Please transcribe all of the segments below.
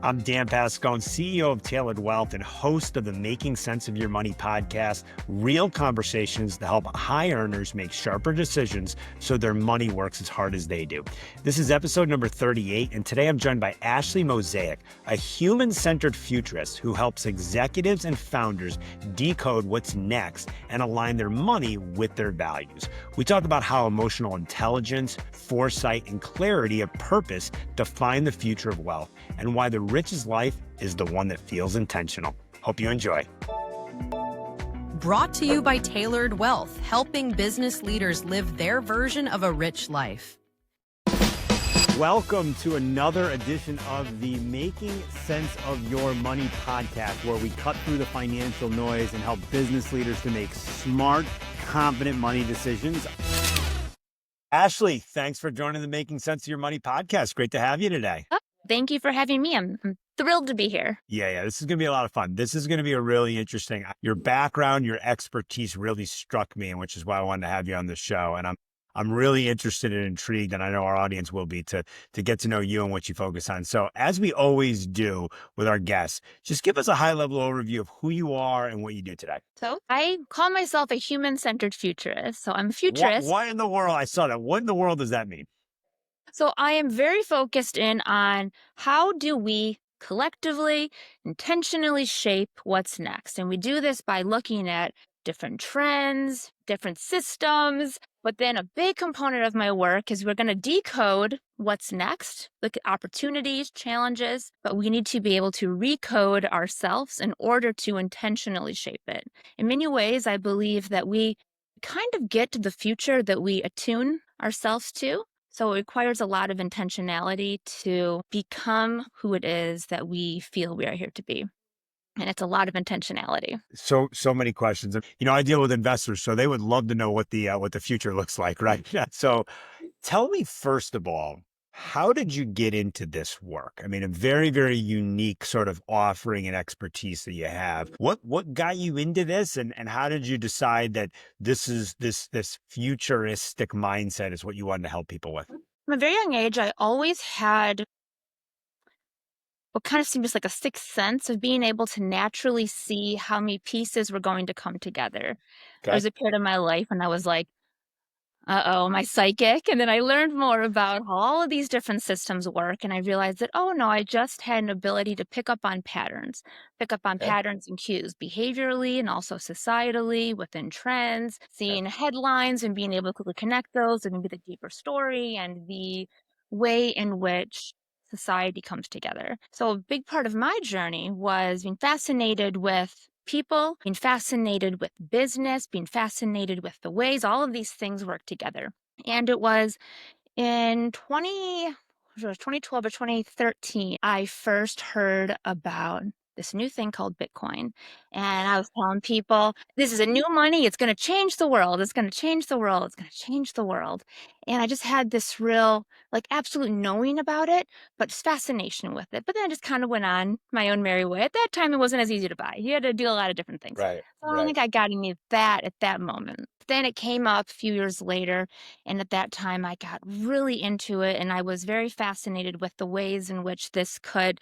I'm Dan Pascone, CEO of Tailored Wealth and host of the Making Sense of Your Money podcast, real conversations to help high earners make sharper decisions so their money works as hard as they do. This is episode number 38, and today I'm joined by Ashley Mosaic, a human-centered futurist who helps executives and founders decode what's next and align their money with their values. We talk about how emotional intelligence, foresight, and clarity of purpose define the future of wealth, and why the richest life is the one that feels intentional. Hope you enjoy. Brought to you by Tailored Wealth, helping business leaders live their version of a rich life. Welcome to another edition of the Making Sense of Your Money podcast, where we cut through the financial noise and help business leaders to make smart, confident money decisions. Ashley, thanks for joining the Making Sense of Your Money podcast. Great to have you today. Thank you for having me. I'm thrilled to be here. Yeah. This is going to be a lot of fun. This is going to be a really interesting, your background, your expertise really struck me, and which is why I wanted to have you on the show. And I'm really interested and intrigued, and I know our audience will be, to get to know you and what you focus on. So as we always do with our guests, just give us a high-level overview of who you are and what you do today. So I call myself a human-centered futurist. So I'm a futurist. What in the world? I saw that. What in the world does that mean? So I am very focused in on how do we collectively, intentionally shape what's next. And we do this by looking at different trends, different systems. But then a big component of my work is we're going to decode what's next, look at opportunities, challenges, but we need to be able to recode ourselves in order to intentionally shape it. In many ways, I believe that we kind of get to the future that we attune ourselves to. So it requires a lot of intentionality to become who it is that we feel we are here to be. And it's a lot of intentionality. So many questions. I deal with investors, so they would love to know what the future looks like, right? So tell me, first of all, how did you get into this work? I mean, a very, very unique sort of offering and expertise that you have. What got you into this, and how did you decide that this futuristic mindset is what you wanted to help people with? From a very young age, I always had what kind of seems like a sixth sense of being able to naturally see how many pieces were going to come together. There was a period of my life when I was like, am I psychic? And then I learned more about how all of these different systems work. And I realized that, oh no, I just had an ability to pick up on patterns and cues behaviorally and also societally within trends, seeing headlines and being able to connect those and maybe the deeper story and the way in which society comes together. So a big part of my journey was being fascinated with people, being fascinated with business, being fascinated with the ways all of these things work together. And it was in 2012 or 2013, I first heard about this new thing called Bitcoin. And I was telling people, this is a new money. It's going to change the world. It's going to change the world. It's going to change the world. And I just had this real, absolute knowing about it, but just fascination with it. But then I just kind of went on my own merry way. At that time, it wasn't as easy to buy. You had to do a lot of different things. Right. So I don't think I got any of that at that moment. Then it came up a few years later. And at that time, I got really into it. And I was very fascinated with the ways in which this could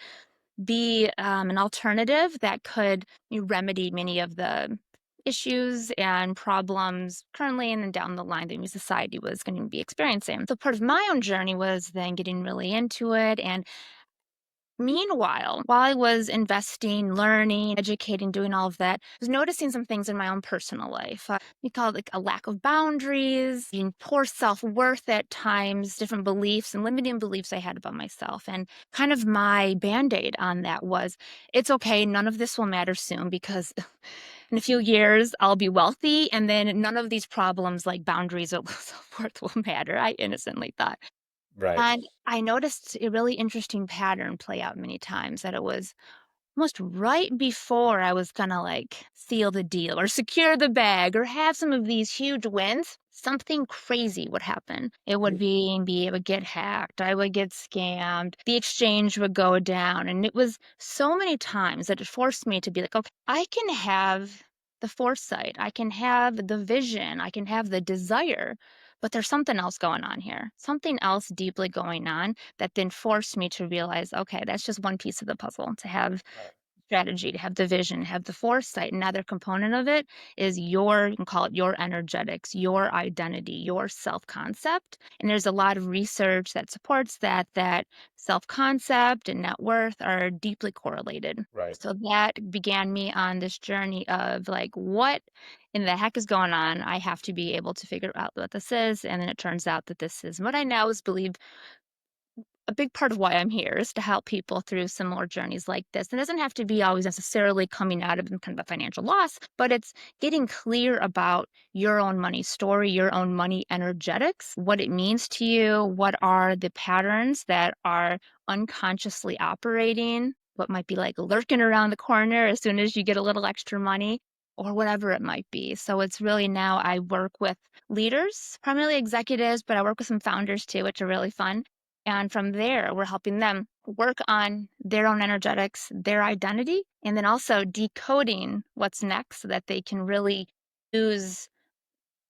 be an alternative that could remedy many of the issues and problems currently and then down the line that society was going to be experiencing. So part of my own journey was then getting really into it. And meanwhile, while I was investing, learning, educating, doing all of that, I was noticing some things in my own personal life. We call it a lack of boundaries, poor self-worth at times, different beliefs and limiting beliefs I had about myself. And kind of my Band-Aid on that was, it's okay, none of this will matter soon because in a few years I'll be wealthy and then none of these problems like boundaries or self-worth will matter, I innocently thought. Right. And I noticed a really interesting pattern play out many times, that it was almost right before I was going to seal the deal or secure the bag or have some of these huge wins, something crazy would happen. It would it would get hacked. I would get scammed. The exchange would go down. And it was so many times that it forced me to be like, okay, I can have the foresight. I can have the vision. I can have the desire. but there's something else going on here, something else deeply going on that then forced me to realize, okay, that's just one piece of the puzzle to have Right. strategy, to have the vision, have the foresight. Another component of it is your, you can call it your energetics, your identity, your self concept. And there's a lot of research that supports that self concept and net worth are deeply correlated. Right. So that began me on this journey of like, what in the heck is going on? I have to be able to figure out what this is. And then it turns out that this is what I now is believe a big part of why I'm here is to help people through similar journeys like this. It doesn't have to be always necessarily coming out of kind of a financial loss, but it's getting clear about your own money story, your own money energetics, what it means to you, what are the patterns that are unconsciously operating, what might be like lurking around the corner as soon as you get a little extra money. Or whatever it might be. So it's really now I work with leaders, primarily executives, but I work with some founders too, which are really fun, and from there, we're helping them work on their own energetics, their identity, and then also decoding what's next so that they can really use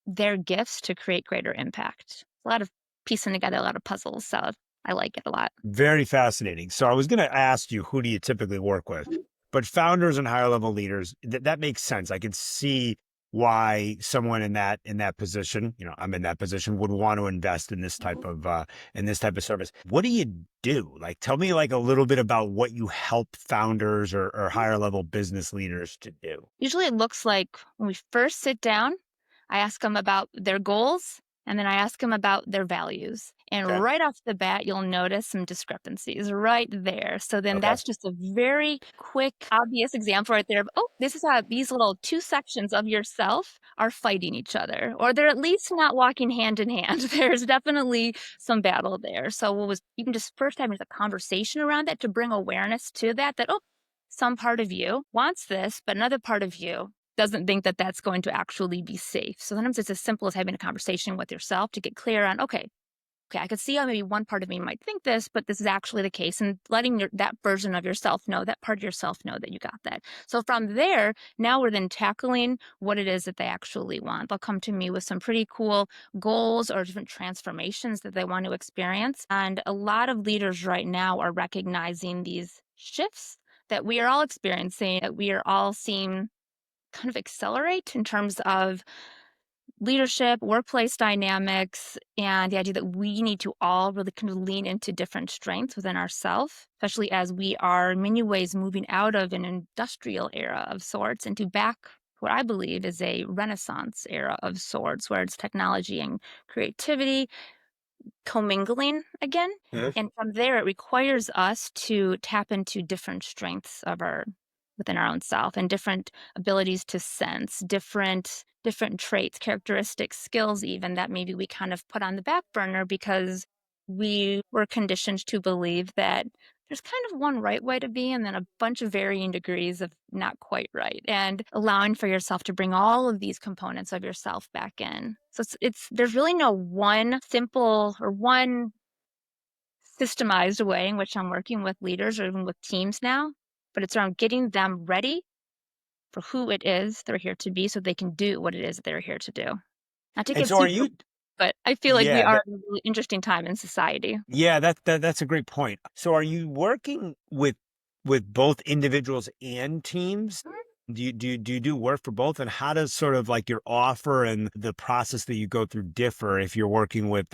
their gifts to create greater impact. A lot of piecing together a lot of puzzles. So I like it a lot. Very fascinating. So I was going to ask you, who do you typically work with? But founders and higher level leaders, that makes sense. I can see why someone in that position, I'm in that position, would want to invest in this type of service. What do you do? Like, tell me like a little bit about what you help founders or higher level business leaders to do. Usually it looks like when we first sit down, I ask them about their goals and then I ask them about their values. And Okay. right off the bat, you'll notice some discrepancies right there. So then Okay. that's just a very quick, obvious example right there of, oh, this is how these little two sections of yourself are fighting each other, or they're at least not walking hand in hand. There's definitely some battle there. So what was even just first having a conversation around that to bring awareness to that, oh, some part of you wants this, but another part of you doesn't think that that's going to actually be safe. So sometimes it's as simple as having a conversation with yourself to get clear on, okay, I could see how maybe one part of me might think this, but this is actually the case, and letting that version of yourself know, that part of yourself know that you got that. So from there, now we're then tackling what it is that they actually want. They'll come to me with some pretty cool goals or different transformations that they want to experience. And a lot of leaders right now are recognizing these shifts that we are all experiencing, that we are all seeing kind of accelerate in terms of leadership, workplace dynamics, and the idea that we need to all really kind of lean into different strengths within ourselves, especially as we are in many ways moving out of an industrial era of sorts into back what I believe is a renaissance era of sorts, where it's technology and creativity commingling again. Mhm. And from there, it requires us to tap into different strengths of our within our own self and different abilities to sense, different traits, characteristics, skills even that maybe we kind of put on the back burner because we were conditioned to believe that there's kind of one right way to be and then a bunch of varying degrees of not quite right, and allowing for yourself to bring all of these components of yourself back in. So it's there's really no one simple or one systemized way in which I'm working with leaders or even with teams now, but it's around getting them ready for who it is they're here to be so they can do what it is that they're here to do. Not to And get so are super, you, but I feel like we yeah, are in a really interesting time in society. yeah, that's a great point. So are you working with both individuals and teams? Do you do work for both? And how does sort of like your offer and the process that you go through differ if you're working with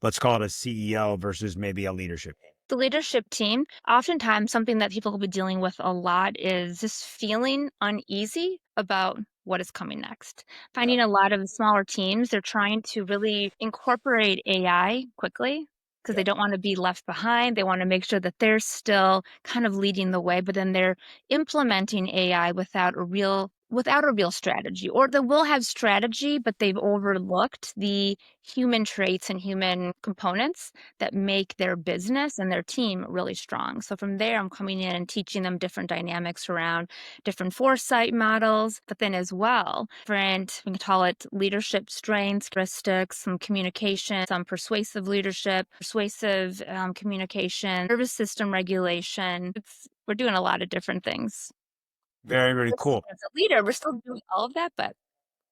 let's call it a CEO versus maybe a leadership team? The leadership team, oftentimes something that people will be dealing with a lot is just feeling uneasy about what is coming next. Yep. Finding a lot of the smaller teams, they're trying to really incorporate AI quickly because they Yep. don't want to be left behind. They want to make sure that they're still kind of leading the way, but then they're implementing AI without a real strategy, or they will have strategy, but they've overlooked the human traits and human components that make their business and their team really strong. So from there, I'm coming in and teaching them different dynamics around different foresight models, but then as well, different, we can call it leadership strengths, characteristics, some communication, some persuasive leadership, persuasive communication, nervous system regulation. We're doing a lot of different things. Very, very cool. As a leader, we're still doing all of that, but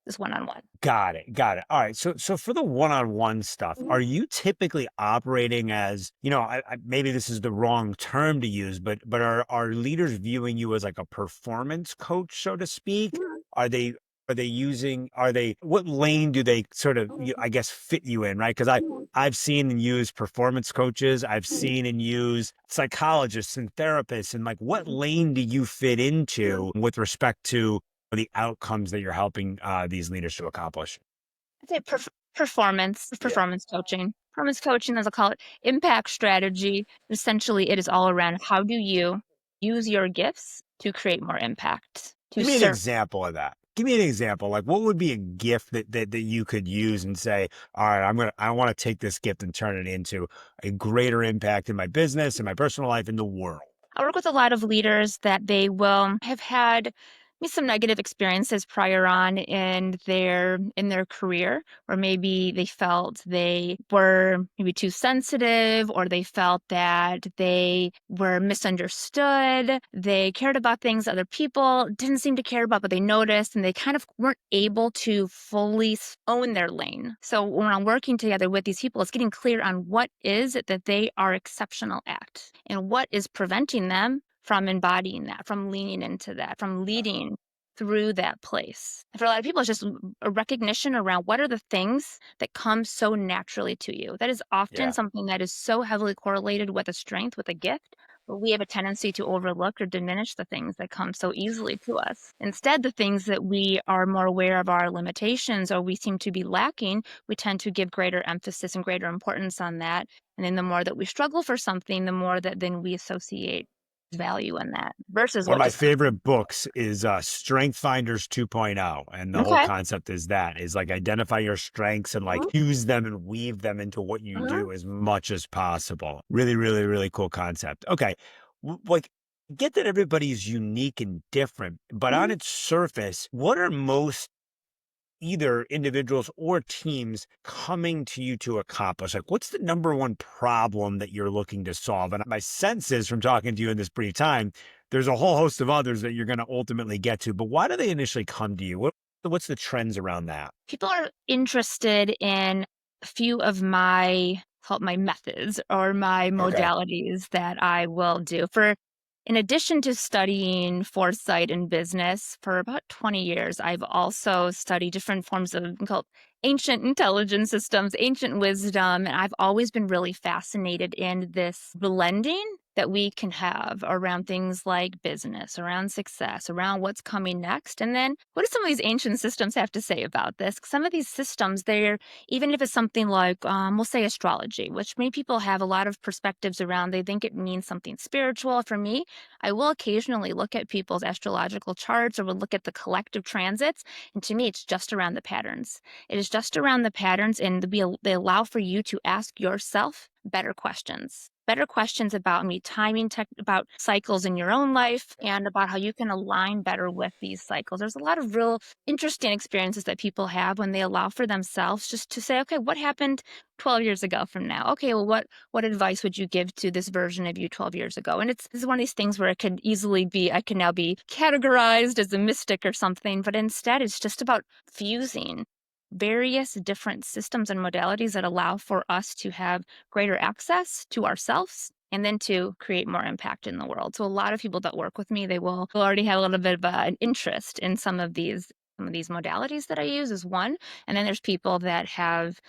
this one-on-one. Got it. Got it. All right. So for the one-on-one stuff, Mhm. are you typically operating as, maybe this is the wrong term to use, but are leaders viewing you as like a performance coach, so to speak? Mhm. Are they what lane do they sort of, I guess, fit you in, right? Because Mhm. I've seen and used performance coaches, I've Mhm. seen and used psychologists and therapists, and like what Mhm. lane do you fit Mhm. into with respect to the outcomes that you're helping these leaders to accomplish? I'd say Yeah. performance coaching. Performance coaching, as I call it, impact strategy. Essentially, it is all around how do you use your gifts to create more impact, to Give me an serve. example of that. Give me an example. Like, what would be a gift that you could use and say, all right, I want to take this gift and turn it into a greater impact in my business, in my personal life, in the world. I work with a lot of leaders that they will have had maybe some negative experiences prior on in their career, or maybe they felt they were maybe too sensitive, or they felt that they were misunderstood. They cared about things other people didn't seem to care about, but they noticed, and they kind of weren't able to fully own their lane. So when I'm working together with these people, it's getting clear on what is it that they are exceptional at and what is preventing them from embodying that, from leaning into that, from leading through that place. And for a lot of people, it's just a recognition around what are the things that come so naturally to you. That is often Yeah. something that is so heavily correlated with a strength, with a gift, but we have a tendency to overlook or diminish the things that come so easily to us. Instead, the things that we are more aware of our limitations or we seem to be lacking, we tend to give greater emphasis and greater importance on that. And then the more that we struggle for something, the more that then we associate value in that versus One of what my just comes. favorite books is Strength Finders 2.0. And the whole Okay. concept is like identify your strengths and like Mhm. use them and weave them into what you Mhm. do as much as possible. Really, really, really cool concept. Okay. Like, get that everybody's unique and different, but on Mhm. its surface, what are most either individuals or teams coming to you to accomplish? Like, what's the number one problem that you're looking to solve? And my sense is from talking to you in this brief time, there's a whole host of others that you're going to ultimately get to. But why do they initially come to you? What's the trends around that? People are interested in a few of my call it my methods or my Okay. modalities that I will do. For in addition to studying foresight in business for about 20 years, I've also studied different forms of called ancient intelligence systems, ancient wisdom, and I've always been really fascinated in this blending that we can have around things like business, around success, around what's coming next. And then what do some of these ancient systems have to say about this? Some of these systems, they're, even if it's something like, we'll say astrology, which many people have a lot of perspectives around, they think it means something spiritual. For me, I will occasionally look at people's astrological charts or will look at the collective transits. And to me, it's just around the patterns. It is just around the patterns, and they allow for you to ask yourself better questions about me timing tech, about cycles in your own life and about how you can align better with these cycles. There's a lot of real interesting experiences that people have when they allow for themselves just to say, okay, what happened 12 years ago from now? Okay, well, what advice would you give to this version of you 12 years ago? And this is one of these things where it could easily be, I can now be categorized as a mystic or something, but instead it's just about fusing various different systems and modalities that allow for us to have greater access to ourselves and then to create more impact in the world. So a lot of people that work with me, they will already have a little bit of an interest in some of these modalities that I use is one. And then there's people that have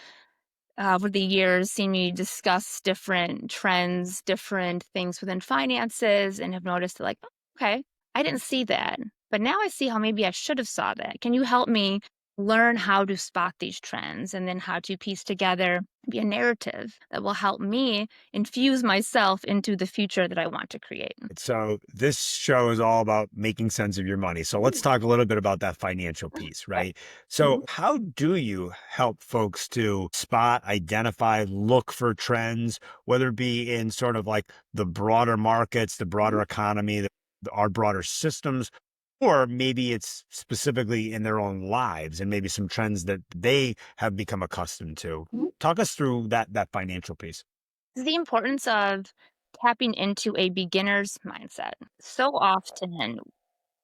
over the years seen me discuss different trends, different things within finances, and have noticed that, like, "Oh, okay, I didn't see that, but now I see how maybe I should have saw that. Can you help me learn how to spot these trends and then how to piece together be a narrative that will help me infuse myself into the future that I want to create?" So this show is all about making sense of your money. So let's talk a little bit about that financial piece, Okay. right? So how do you help folks to spot, identify, look for trends, whether it be in sort of like the broader markets, the broader economy, our broader systems, or maybe it's specifically in their own lives and maybe some trends that they have become accustomed to. Talk us through that financial piece. The importance of tapping into a beginner's mindset. So often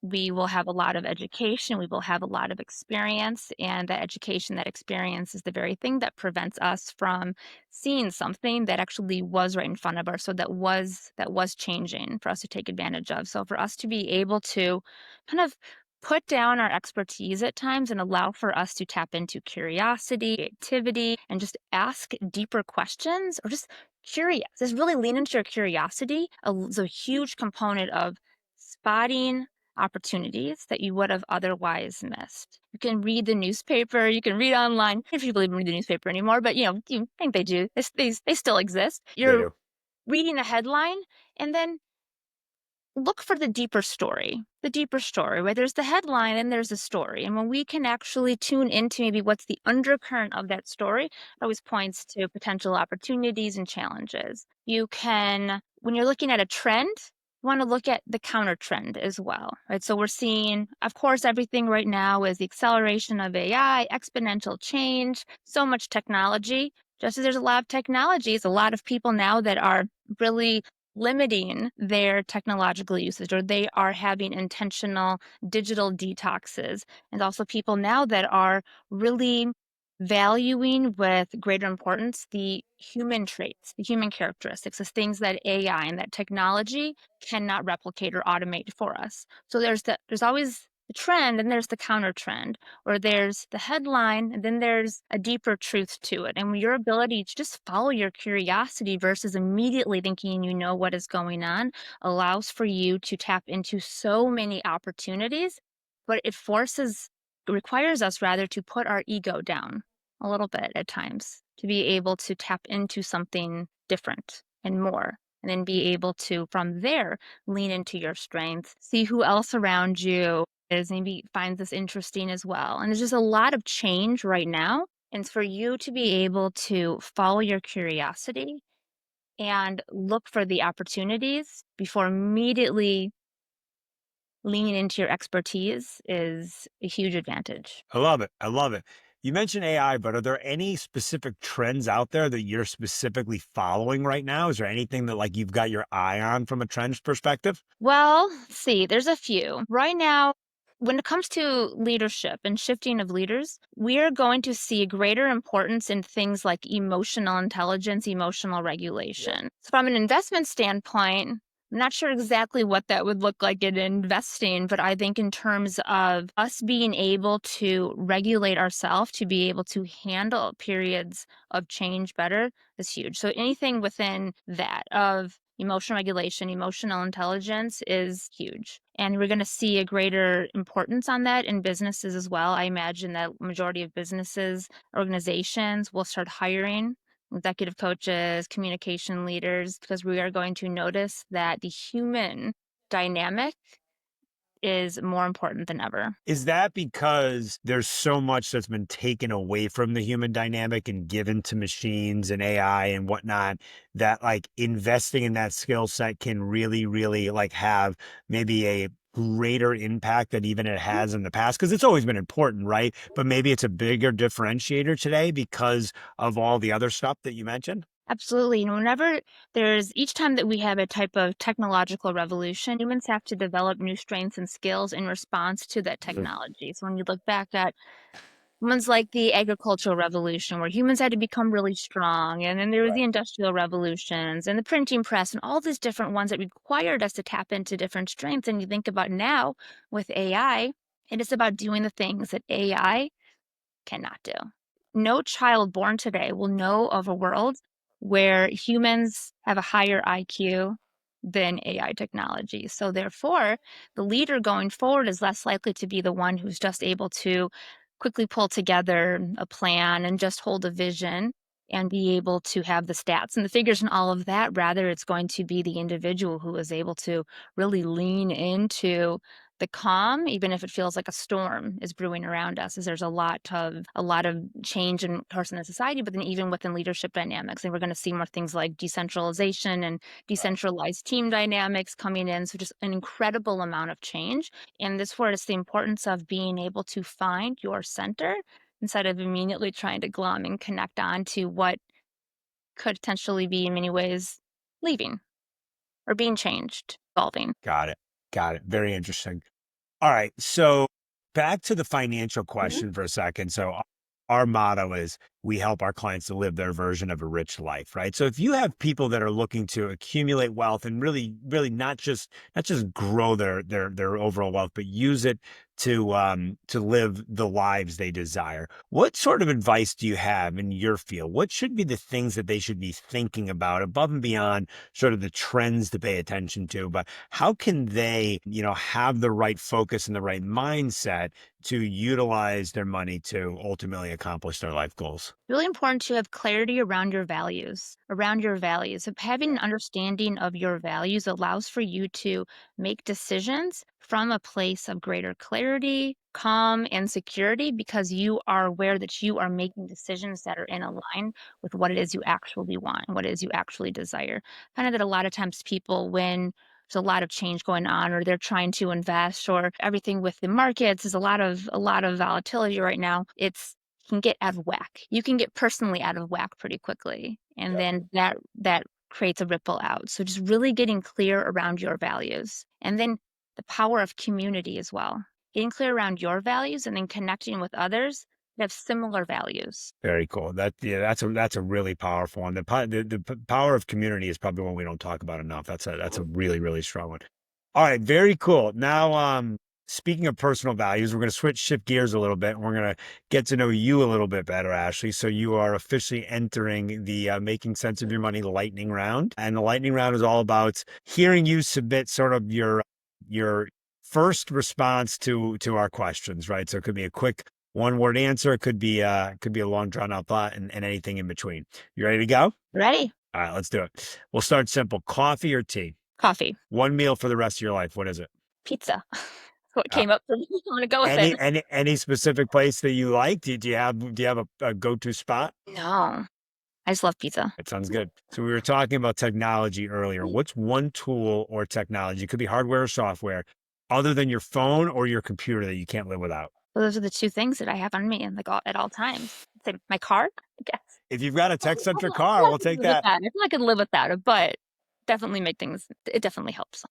we will have a lot of education, we will have a lot of experience, and that education, that experience is the very thing that prevents us from seeing something that actually was right in front of us, so that was changing for us to take advantage of. So for us to be able to kind of put down our expertise at times and allow for us to tap into curiosity, creativity, and just ask deeper questions or just curious. Just really lean into your curiosity is a huge component of spotting opportunities that you would have otherwise missed. You can read the newspaper, you can read online. If people even read the newspaper anymore, but you think they do. They still exist. They You're do. reading a headline and then look for the deeper story. The deeper story, where there's the headline and there's a story. And when we can actually tune into maybe what's the undercurrent of that story, it always points to potential opportunities and challenges. You can, when you're looking at a trend, you want to look at the counter trend as well, right? So we're seeing, of course, everything right now is the acceleration of AI, exponential change, so much technology. Just as there's a lot of technologies, a lot of people now that are really limiting their technological usage, or they are having intentional digital detoxes. And also people now that are really valuing with greater importance the human traits, the human characteristics, the things that AI and that technology cannot replicate or automate for us. So there's always the trend and there's the counter trend, or there's the headline and then there's a deeper truth to it. And your ability to just follow your curiosity versus immediately thinking you know what is going on allows for you to tap into so many opportunities, but requires us rather to put our ego down a little bit at times to be able to tap into something different and more. And then be able to, from there, lean into your strengths, see who else around you is, maybe finds this interesting as well. And there's just a lot of change right now. And for you to be able to follow your curiosity and look for the opportunities before immediately leaning into your expertise is a huge advantage. I love it. I love it. You mentioned AI, but are there any specific trends out there that you're specifically following right now? Is there anything that like you've got your eye on from a trends perspective? Well, let's see, there's a few. Right now, when it comes to leadership and shifting of leaders, we are going to see greater importance in things like emotional intelligence, emotional Yeah. regulation. So from an investment standpoint, I'm not sure exactly what that would look like in investing, but I think in terms of us being able to regulate ourselves to be able to handle periods of change better is huge. So anything within that of emotional regulation, emotional intelligence is huge. And we're going to see a greater importance on that in businesses as well. I imagine that majority of businesses, organizations will start hiring executive coaches, communication leaders, because we are going to notice that the human dynamic is more important than ever. Is that because there's so much that's been taken away from the human dynamic and given to machines and AI and whatnot, that like investing in that skill set can really, really like have maybe a greater impact than even it has in the past? Because it's always been important, right? But maybe it's a bigger differentiator today because of all the other stuff that you mentioned. Absolutely. And whenever each time that we have a type of technological revolution, humans have to develop new strengths and skills in response to that Mhm. technology. So when you look back at ones like the agricultural revolution, where humans had to become really strong, and then there was Right. the industrial revolutions and the printing press and all these different ones that required us to tap into different strengths. And you think about now with AI, it is about doing the things that AI cannot do. No child born today will know of a world where humans have a higher IQ than AI technology. So therefore, the leader going forward is less likely to be the one who's just able to quickly pull together a plan and just hold a vision and be able to have the stats and the figures and all of that. Rather, it's going to be the individual who is able to really lean into the calm, even if it feels like a storm is brewing around us, as there's a lot of change in person in society, but then even within leadership dynamics. And we're going to see more things like decentralization and decentralized team dynamics coming in. So just an incredible amount of change. And this word is the importance of being able to find your center instead of immediately trying to glom and connect on to what could potentially be in many ways leaving or being changed, evolving. Got it. Got it. Very interesting. All right. So back to the financial Mhm. question for a second. So our motto is we help our clients to live their version of a rich life, right? So if you have people that are looking to accumulate wealth and really not just grow their overall wealth, but use it to live the lives they desire. What sort of advice do you have in your field? What should be the things that they should be thinking about above and beyond sort of the trends to pay attention to? But how can they, have the right focus and the right mindset to utilize their money to ultimately accomplish their life goals? Really important to have clarity around your values, Of having an understanding of your values allows for you to make decisions from a place of greater clarity, calm, and security because you are aware that you are making decisions that are in line with what it is you actually want and what it is you actually desire. I find that a lot of times people, when there's a lot of change going on or they're trying to invest or everything with the markets is a lot of volatility right now, it's can get out of whack. You can get personally out of whack pretty quickly, and Yep. then that creates a ripple out. So just really getting clear around your values, and then the power of community as well. Getting clear around your values and then connecting with others that have similar values. Very cool. That's a really powerful one. The power of community is probably one we don't talk about enough. That's a really strong one. All right, very cool. Now, speaking of personal values, we're going to shift gears a little bit, and we're going to get to know you a little bit better, Ashley. So you are officially entering the Making Sense of Your Money lightning round, and the lightning round is all about hearing you submit sort of your first response to our questions, right? So it could be a quick one-word answer, it could be a long drawn out thought, and anything in between. You ready to go? Ready? All right, let's do it. We'll start simple. Coffee or tea? Coffee, One meal for the rest of your life. What is it? pizza. What Uh, came up for me? I'm gonna go with any it. any any specific place that you like? Do you have a go-to spot? No, I just love pizza. It sounds good. So we were talking about technology earlier. What's one tool or technology, it could be hardware or software, other than your phone or your computer that you can't live without? Well, those are the two things that I have on me, and like at all times. Say my car, I guess. If you've got a tech-centric I feel car, like we'll I could take live with that. that. I feel like I could live without it, but definitely make things it definitely helps.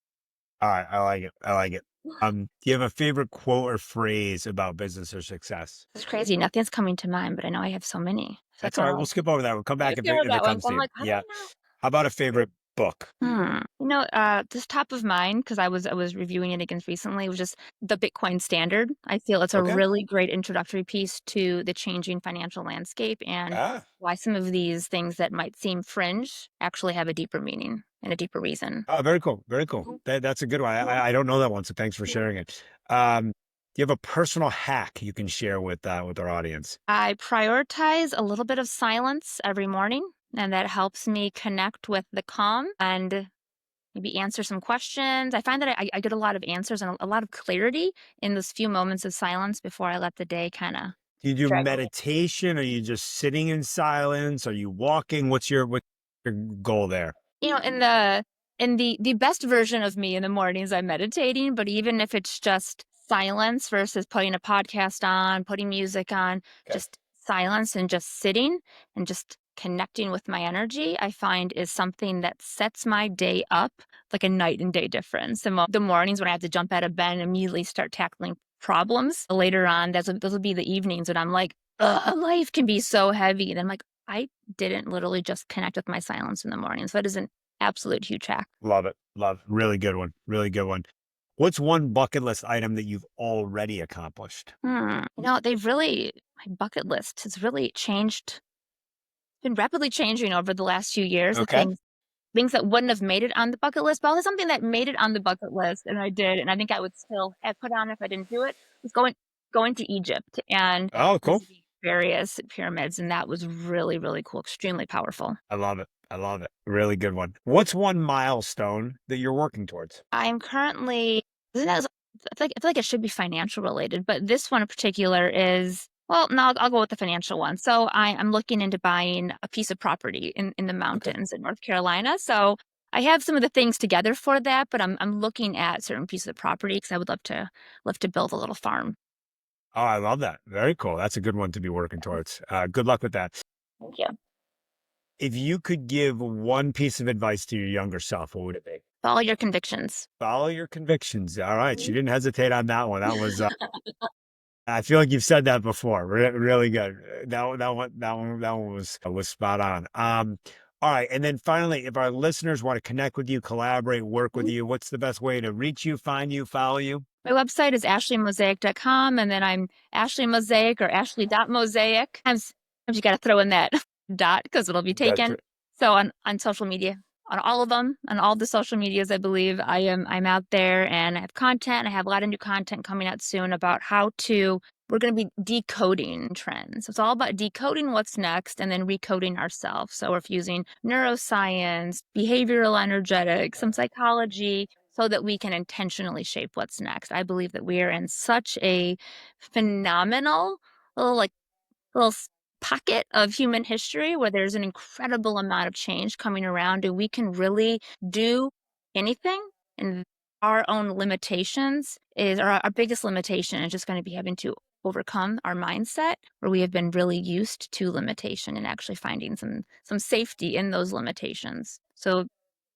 All right, I like it. I like it. Do you have a favorite quote or phrase about business or success? It's crazy. Nothing's coming to mind, but I know I have so many. So I That's all right. kinda We'll like skip over that. We'll come back I if feel it that one. comes So to I'm you. like, how do Yeah. I know? How about a favorite book? This top of mind because I was reviewing it against recently was just the Bitcoin Standard. I feel it's a Okay. really great introductory piece to the changing financial landscape and Ah, why some of these things that might seem fringe actually have a deeper meaning and a deeper reason. oh, very cool. Very cool. That's a good one. I don't know that one, so thanks for sharing it. Do you have a personal hack you can share with our audience? I prioritize a little bit of silence every morning, and that helps me connect with the calm and maybe answer some questions. I find that I get a lot of answers and a lot of clarity in those few moments of silence before I let the day kind of Do you do drag away. meditation? Are you just sitting in silence? Are you walking? What's your goal there? In the best version of me in the mornings, I'm meditating, but even if it's just silence versus putting a podcast on, putting music on, Okay. just silence and just sitting and just connecting with my energy, I find is something that sets my day up like a night and day difference. The mornings when I have to jump out of bed and immediately start tackling problems. Later on, those will be the evenings when I'm like, ugh, life can be so heavy. And I'm like, I didn't literally just connect with my silence in the morning. So that is an absolute huge hack. Love it. Love. Really good one. Really good one. What's one bucket list item that you've already accomplished? My bucket list has really changed, been rapidly changing over the last few years. The Okay. things that wouldn't have made it on the bucket list, but also something that made it on the bucket list, and I did, and I think I would still have put on if I didn't do it, was going to Egypt and Oh, cool. visiting various pyramids, and that was really, really cool, extremely powerful. I love it. I love it. Really good one. What's one milestone that you're working towards? I'm currently isn't that I feel like it should be financial related, but this one in particular is well, no, I'll go with the financial one. So I'm looking into buying a piece of property in the Okay. mountains in North Carolina. So I have some of the things together for that, but I'm looking at certain pieces of property because I would love to build a little farm. Oh, I love that. Very cool. That's a good one to be working towards. Good luck with that. Thank you. If you could give one piece of advice to your younger self, what would it be? Follow your convictions. Follow your convictions. All right. She Mhm. didn't hesitate on that one. That was, I feel like you've said that before. Really good. That one was spot on. All right. And then finally, if our listeners want to connect with you, collaborate, work with Mhm. you, what's the best way to reach you, find you, follow you? My website is ashleymosaic.com, and then I'm Ashley Mosaic or Ashley.mosaic. Sometimes you gotta throw in that dot because it'll be That's taken. So on social media, on all of them, on all the social medias, I believe I'm out there and I have content. I have a lot of new content coming out soon about we're gonna be decoding trends. It's all about decoding what's next and then recoding ourselves. So we're fusing neuroscience, behavioral energetics, some psychology, so that we can intentionally shape what's next. I believe that we are in such a phenomenal little like little pocket of human history where there's an incredible amount of change coming around and we can really do anything, and our own limitations is our biggest limitation is just going to be having to overcome our mindset where we have been really used to limitation and actually finding some safety in those limitations. So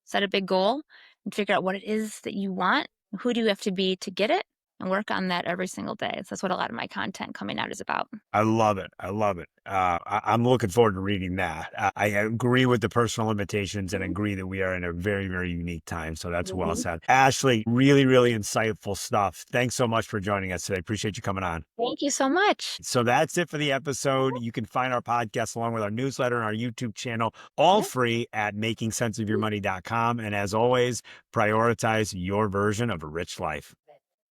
set a big goal and figure out what it is that you want. Who do you have to be to get it? And work on that every single day. So that's what a lot of my content coming out is about. I love it. I love it. I'm looking forward to reading that. I agree with the personal limitations and Mhm. agree that we are in a very, very unique time. So that's well Mhm. said. Ashley, really, really insightful stuff. Thanks so much for joining us today. Appreciate you coming on. Thank you so much. So that's it for the episode. You can find our podcast along with our newsletter and our YouTube channel, all Yeah. free at makingsenseofyourmoney.com. And as always, prioritize your version of a rich life.